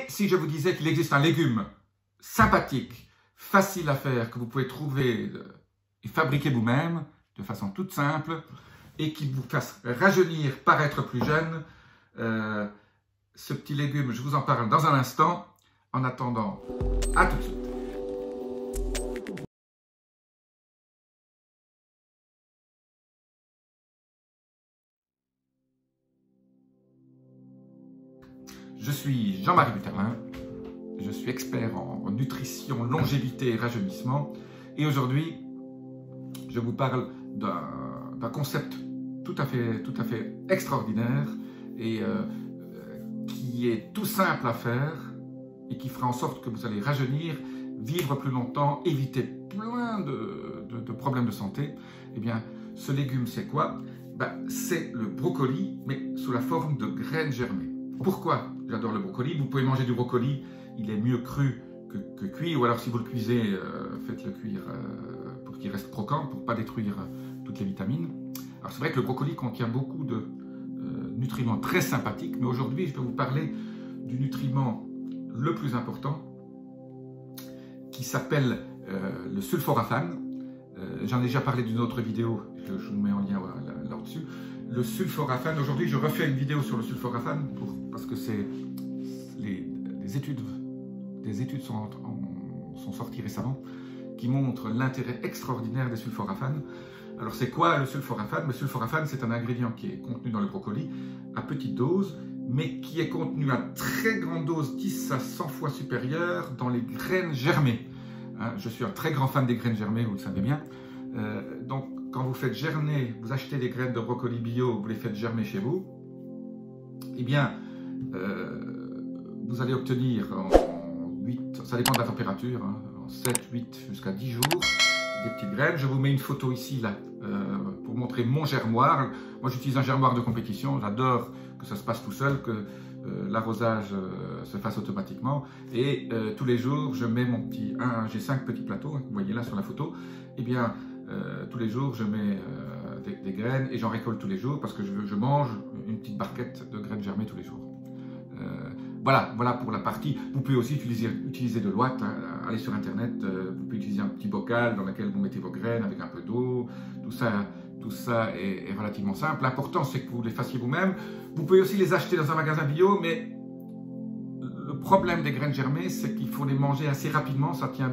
si je vous disais qu'il existe un légume sympathique, facile à faire, que vous pouvez trouver et fabriquer vous-même, de façon toute simple, et qui vous fasse rajeunir, paraître plus jeune, ce petit légume, je vous en parle dans un instant. En attendant, à tout de suite. Je suis Jean-Marie Buterlin, je suis expert en nutrition, longévité et rajeunissement. Et aujourd'hui, je vous parle d'un concept tout à fait extraordinaire et qui est tout simple à faire et qui fera en sorte que vous allez rajeunir, vivre plus longtemps, éviter plein de problèmes de santé. Eh bien, ce légume, c'est quoi? C'est le brocoli, mais sous la forme de graines germées. Pourquoi j'adore le brocoli? Vous pouvez manger du brocoli, il est mieux cru que cuit, ou alors si vous le cuisez, faites-le cuire pour qu'il reste croquant, pour ne pas détruire toutes les vitamines. Alors c'est vrai que le brocoli contient beaucoup de nutriments très sympathiques, mais aujourd'hui je vais vous parler du nutriment le plus important qui s'appelle le sulforaphane. J'en ai déjà parlé d'une autre vidéo, je vous mets en lien là-dessus. Le sulforaphane, aujourd'hui je refais une vidéo sur le sulforaphane parce que des études sont sorties récemment qui montrent l'intérêt extraordinaire des sulforaphanes. Alors c'est quoi le sulforaphane? Le sulforaphane, c'est un ingrédient qui est contenu dans le brocoli à petite dose, mais qui est contenu à très grande dose, 10 à 100 fois supérieure, dans les graines germées. Je suis un très grand fan des graines germées, vous le savez bien. Donc quand vous faites germer, vous achetez des graines de brocoli bio, vous les faites germer chez vous, eh bien, vous allez obtenir en 8, ça dépend de la température, en 7, 8 jusqu'à 10 jours, des petites graines. Je vous mets une photo ici, là, pour montrer mon germoir. Moi, j'utilise un germoir de compétition. J'adore que ça se passe tout seul, que l'arrosage se fasse automatiquement. Et tous les jours, je mets mon petit... j'ai 5 petits plateaux, vous voyez là sur la photo. Eh bien, tous les jours, je mets des graines et j'en récolte tous les jours parce que je mange une petite barquette de graines germées tous les jours. Voilà pour la partie. Vous pouvez aussi utiliser de l'ouate, allez sur internet, vous pouvez utiliser un petit bocal dans lequel vous mettez vos graines avec un peu d'eau. Tout ça est relativement simple. L'important, c'est que vous les fassiez vous-même. Vous pouvez aussi les acheter dans un magasin bio, mais le problème des graines germées, c'est qu'il faut les manger assez rapidement. Ça tient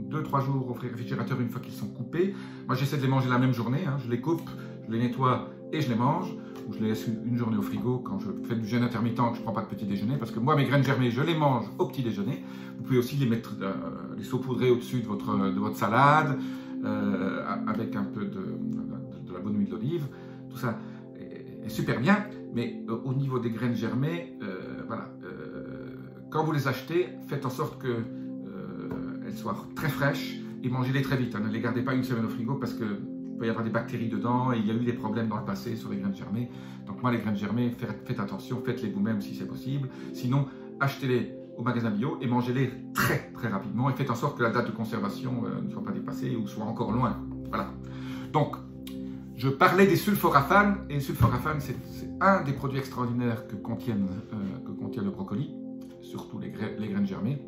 2-3 jours au réfrigérateur une fois qu'ils sont coupés. Moi, j'essaie de les manger la même journée. Je les coupe, je les nettoie et je les mange. Ou je les laisse une journée au frigo quand je fais du jeûne intermittent, que je ne prends pas de petit déjeuner. Parce que moi, mes graines germées, je les mange au petit déjeuner. Vous pouvez aussi les mettre, les saupoudrer au-dessus de votre salade, avec un peu de la bonne huile d'olive. Tout ça est super bien. Mais au niveau des graines germées, quand vous les achetez, faites en sorte qu'elles soient très fraîches et mangez-les très vite. Ne les gardez pas une semaine au frigo parce que il peut y avoir des bactéries dedans et il y a eu des problèmes dans le passé sur les graines germées. Donc moi, les graines germées, faites attention, faites-les vous-même si c'est possible. Sinon, achetez-les au magasin bio et mangez-les très rapidement et faites en sorte que la date de conservation ne soit pas dépassée ou soit encore loin. Voilà. Donc, je parlais des sulforaphanes et le sulforaphane, c'est un des produits extraordinaires que contient le brocoli, surtout les graines germées.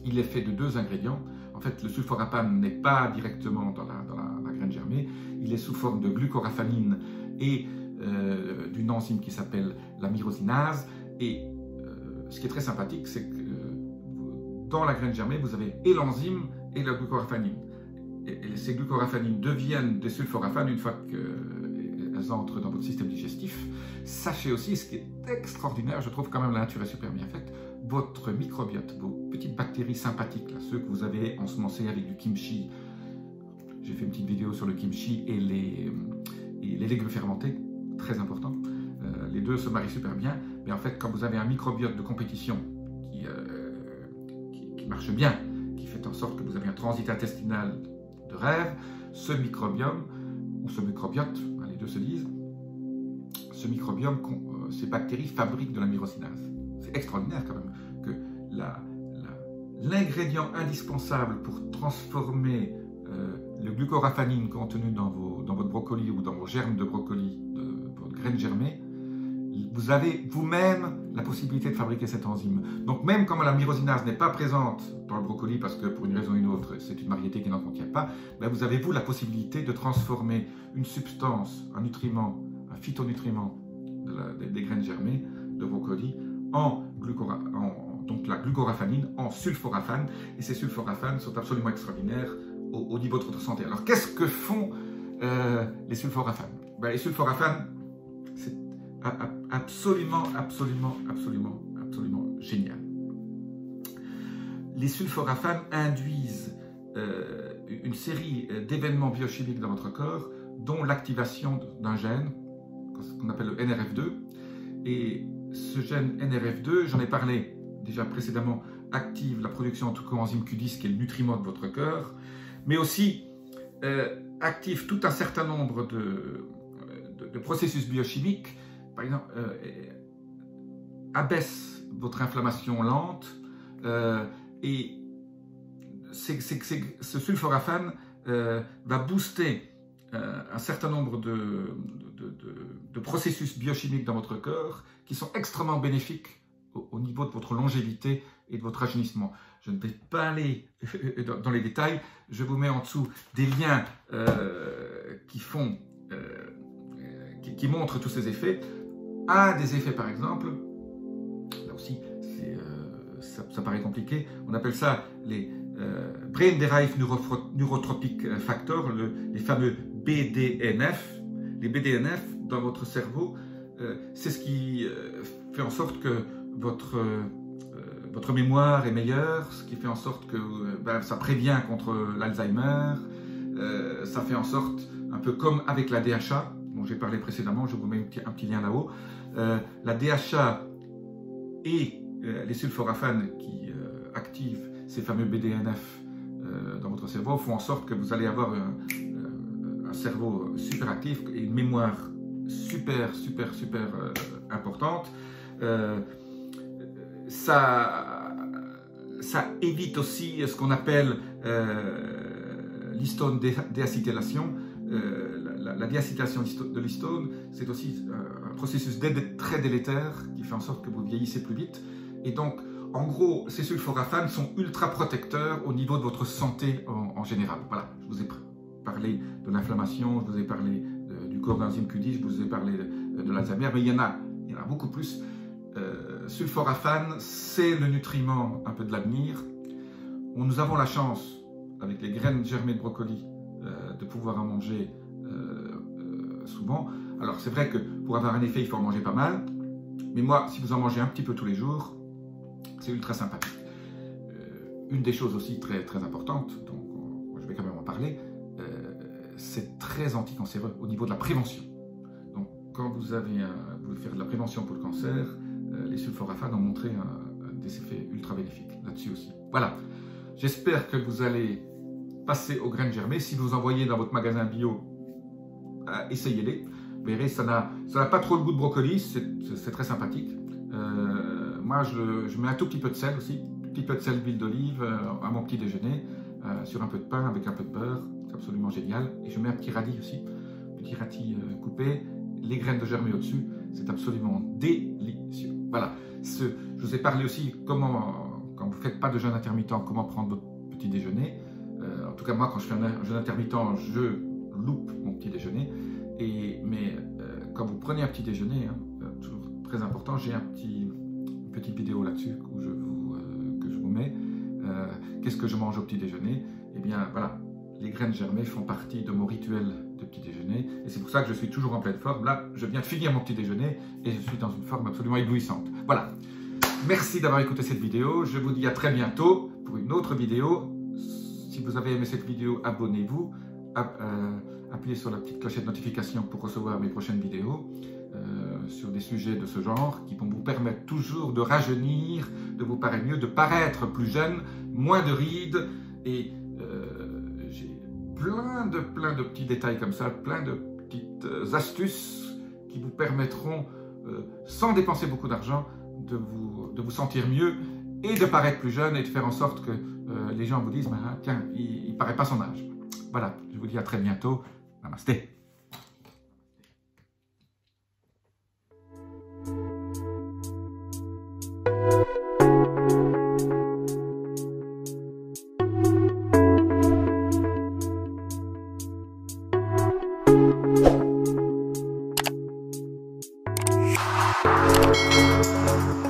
Il est fait de 2 ingrédients. En fait, le sulforaphane n'est pas directement dans la graine germée. Il est sous forme de glucoraphanine et d'une enzyme qui s'appelle la myrosinase. Et ce qui est très sympathique, c'est que dans la graine germée, vous avez et l'enzyme et la glucoraphanine. Et ces glucoraphanines deviennent des sulforaphanes une fois qu'elles entrent dans votre système digestif. Sachez aussi, ce qui est extraordinaire, je trouve quand même la nature est super bien faite, votre microbiote, vos petites bactéries sympathiques, là, ceux que vous avez ensemencés avec du kimchi. J'ai fait une petite vidéo sur le kimchi et les légumes fermentés, très important. Les deux se marient super bien, mais en fait, quand vous avez un microbiote de compétition qui marche bien, qui fait en sorte que vous avez un transit intestinal de rêve, ce microbiome, ou ce microbiote, les deux se disent, ce microbiome, ces bactéries fabriquent de la myrosinase. C'est extraordinaire quand même que l'ingrédient indispensable pour transformer le glucoraphanine contenu dans votre brocoli ou dans vos germes de brocoli, de votre graine germée, vous avez vous-même la possibilité de fabriquer cette enzyme. Donc même quand la myrosinase n'est pas présente dans le brocoli, parce que pour une raison ou une autre, c'est une variété qui n'en contient pas, ben vous avez vous la possibilité de transformer une substance, un nutriment, un phytonutriment des graines germées de brocoli donc la glucoraphanine en sulforaphane. Et ces sulforaphanes sont absolument extraordinaires au niveau de votre santé. Alors qu'est-ce que font les sulforaphanes? Ben, les sulforaphanes, c'est absolument génial. Les sulforaphanes induisent une série d'événements biochimiques dans votre corps, dont l'activation d'un gène, qu'on appelle le NRF2. Et ce gène NRF2, j'en ai parlé déjà précédemment, active la production de coenzyme Q10, qui est le nutriment de votre corps, mais aussi active tout un certain nombre de processus biochimiques, par exemple, abaisse votre inflammation lente, et ce sulforaphane va booster un certain nombre de processus biochimiques dans votre corps qui sont extrêmement bénéfiques au niveau de votre longévité et de votre rajeunissement. Je ne vais pas aller dans les détails, je vous mets en dessous des liens qui montrent tous ces effets. Un des effets, par exemple, là aussi, ça paraît compliqué, on appelle ça les Brain Derived Neurotropic Factors, les fameux BDNF. Les BDNF, dans votre cerveau, c'est ce qui fait en sorte que votre mémoire est meilleure, ce qui fait en sorte que ça prévient contre l'Alzheimer, ça fait en sorte, un peu comme avec la DHA, dont j'ai parlé précédemment, je vous mets un petit lien là-haut, la DHA et les sulforaphanes qui activent ces fameux BDNF dans votre cerveau font en sorte que vous allez avoir un cerveau super actif et une mémoire super importante. Ça évite aussi ce qu'on appelle l'histone déacétylation. La déacétylation de l'histone, c'est aussi un processus très délétère qui fait en sorte que vous vieillissez plus vite. Et donc, en gros, ces sulforaphanes sont ultra protecteurs au niveau de votre santé en général. Voilà, je vous ai parlé de l'inflammation, je vous ai parlé du coenzyme Q10, je vous ai parlé de l'Alzheimer, mais il y en a beaucoup plus. Sulforaphane, c'est le nutriment un peu de l'avenir. Nous avons la chance, avec les graines germées de brocoli, de pouvoir en manger souvent. Alors c'est vrai que pour avoir un effet, il faut en manger pas mal, mais moi, si vous en mangez un petit peu tous les jours, c'est ultra sympathique. Une des choses aussi très importantes, donc je vais quand même en parler, c'est très anticancéreux au niveau de la prévention. Donc quand vous voulez faire de la prévention pour le cancer, les sulforaphanes ont montré des effets ultra bénéfiques là-dessus aussi. Voilà, j'espère que vous allez passer aux graines germées. Si vous en voyez dans votre magasin bio, essayez-les. Vous verrez, ça n'a pas trop le goût de brocoli, c'est très sympathique. Moi, je mets un tout petit peu de sel aussi, un petit peu de sel d'huile d'olive à mon petit déjeuner, sur un peu de pain avec un peu de beurre, c'est absolument génial. Et je mets un petit radis aussi, petit radis coupé, les graines de germée au-dessus, c'est absolument délicieux. Voilà, je vous ai parlé aussi comment, quand vous ne faites pas de jeûne intermittent, comment prendre votre petit déjeuner. En tout cas, moi, quand je fais un jeûne intermittent, je loupe mon petit déjeuner. Mais quand vous prenez un petit déjeuner, toujours très important, j'ai une petite vidéo là-dessus que je vous mets. Qu'est-ce que je mange au petit déjeuner? Eh bien, voilà, les graines germées font partie de mon rituel de petit déjeuner. Et c'est pour ça que je suis toujours en pleine forme. Là, je viens de finir mon petit déjeuner et je suis dans une forme absolument éblouissante. Voilà. Merci d'avoir écouté cette vidéo. Je vous dis à très bientôt pour une autre vidéo. Si vous avez aimé cette vidéo, abonnez-vous. Appuyez sur la petite clochette de notification pour recevoir mes prochaines vidéos sur des sujets de ce genre qui vont vous permettre toujours de rajeunir, de vous paraître mieux, de paraître plus jeune, moins de rides. Et j'ai plein de petits détails comme ça, plein de petites astuces qui vous permettront, sans dépenser beaucoup d'argent, de vous sentir mieux et de paraître plus jeune et de faire en sorte que les gens vous disent « Tiens, il ne paraît pas son âge ». Voilà, je vous dis à très bientôt. Namasté. Ciao.